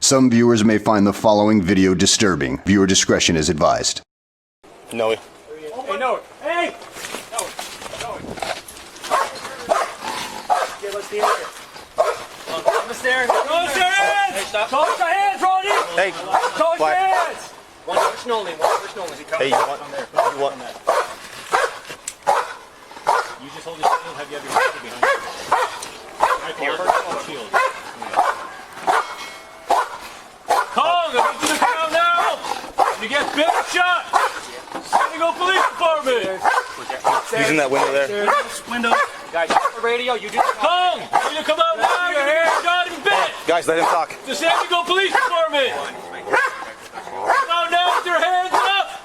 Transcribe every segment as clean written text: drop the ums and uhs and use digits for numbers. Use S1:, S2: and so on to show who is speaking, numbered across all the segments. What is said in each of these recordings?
S1: Some viewers may find the following video disturbing. Viewer discretion is advised.
S2: Noe.
S3: Hey, Noe. Hey! Noe. Okay, let's see here. Come the stairs. Close your hands! Hey, stop. Close your hands, Ronnie!
S2: Hey.
S3: Close your hands! One person only.
S2: Hey, you want?
S3: You just hold your shield. Have you your rifle behind you? Rifle, shield. Kong, I need you to come out now! You get bit or shot! San Diego Police Department!
S2: Using that window there.
S3: Window. Guys, the radio, you do Kong! You need to come out now! You're gonna get shot and bit!
S2: Guys, let him talk.
S3: The San Diego Police Department! Come out now with your hands up!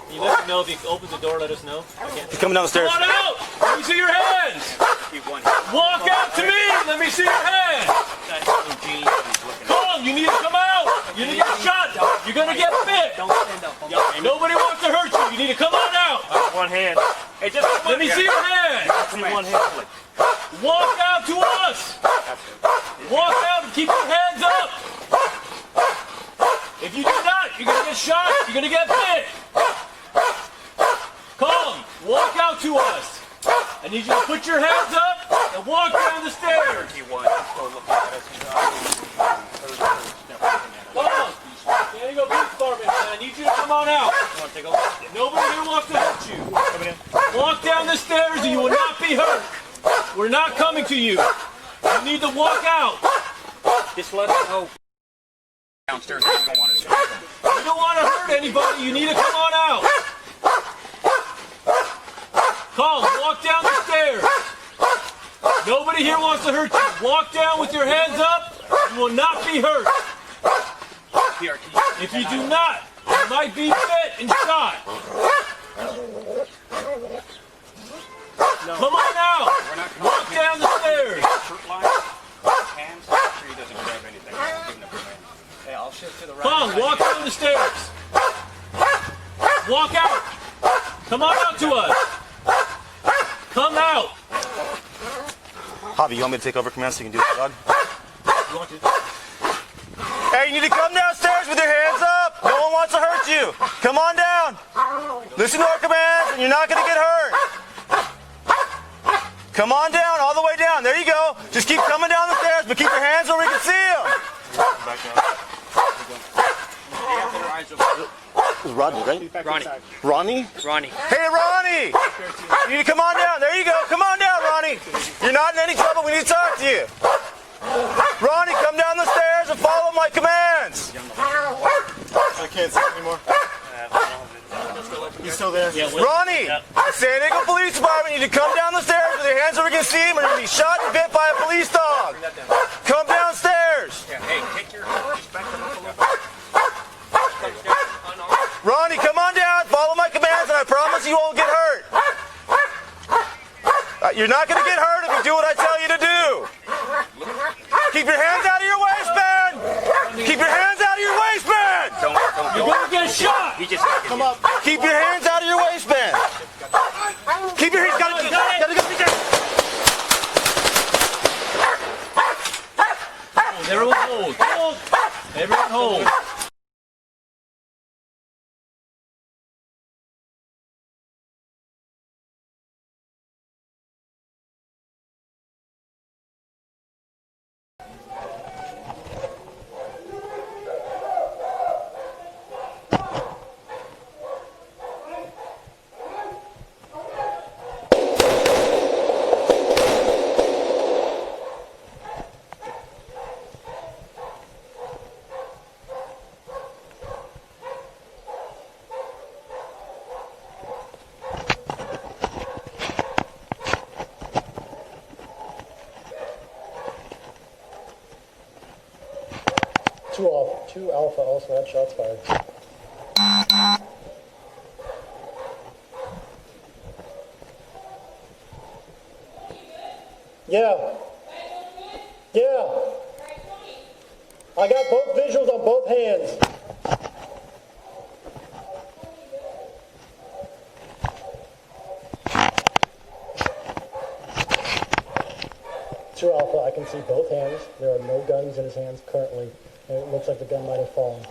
S3: Can you let me know if he opens the door, let us know?
S2: He's coming down the stairs.
S3: Come on out! Let me see your hands! Walk out to me! Let me see your hands! Kong, you need to come out! You need to get shot! You're gonna get bit! Nobody wants to hurt you! You need to come on out!
S4: One hand.
S3: Hey, just let me see your hands!
S4: One hand.
S3: Walk out to us! Walk out and keep your hands up! If you do not, you're gonna get shot! You're gonna get bit! Kong, walk out to us! I need you to put your hands up and walk down the stairs! Come on! San Diego Police Department, I need you to come on out! Nobody here wants to hurt you! Walk down the stairs and you will not be hurt! We're not coming to you! You need to walk out!
S4: Just let us know. Downstairs, I don't want to.
S3: You don't want to hurt anybody, you need to come on out! Kong, walk down the stairs! Nobody here wants to hurt you. Walk down with your hands up. You will not be hurt. If you do not, you might be bit and shot. Come on out. Walk down the stairs. Kong, walk down the stairs. Walk out. Come on out to us. Come out.
S2: Javi, you want me to take over command so you can do the dog?
S3: You want to?
S2: Hey, you need to come downstairs with your hands up. No one wants to hurt you. Come on down. Listen to our commands and you're not going to get hurt. Come on down, all the way down. There you go. Just keep coming down the stairs, but keep your hands where we can see them. It was Rodney, right?
S4: Ronnie.
S2: Ronnie? Hey, Ronnie! You need to come on down. There you go. Come on down, Ronnie. You're not in any trouble. We need to talk to you. Ronnie, come down the stairs and follow my commands. I can't see anymore. He's still there. Ronnie, the San Diego Police Department, you need to come down the stairs with your hands where we can see him, or you're going to be shot and bit by a police dog. Come downstairs.
S4: Hey, take your respect to
S2: Ronnie, come on down, follow my commands, and I promise you won't get hurt. You're not going to get hurt if you do what I tell you to do. Keep your hands out of your waistband. Keep your hands out of your waistband.
S3: You're going to get shot.
S4: He just
S2: Come up. Keep your hands out of your waistband. Keep your hands. Gotta go.
S3: Everyone hold. Everyone hold.
S5: Two Alpha also had shots fired. Yeah. I got both visuals on both hands. 2 Alpha, I can can see both hands. There are no guns in his hands currently, and it looks like the gun might have fallen.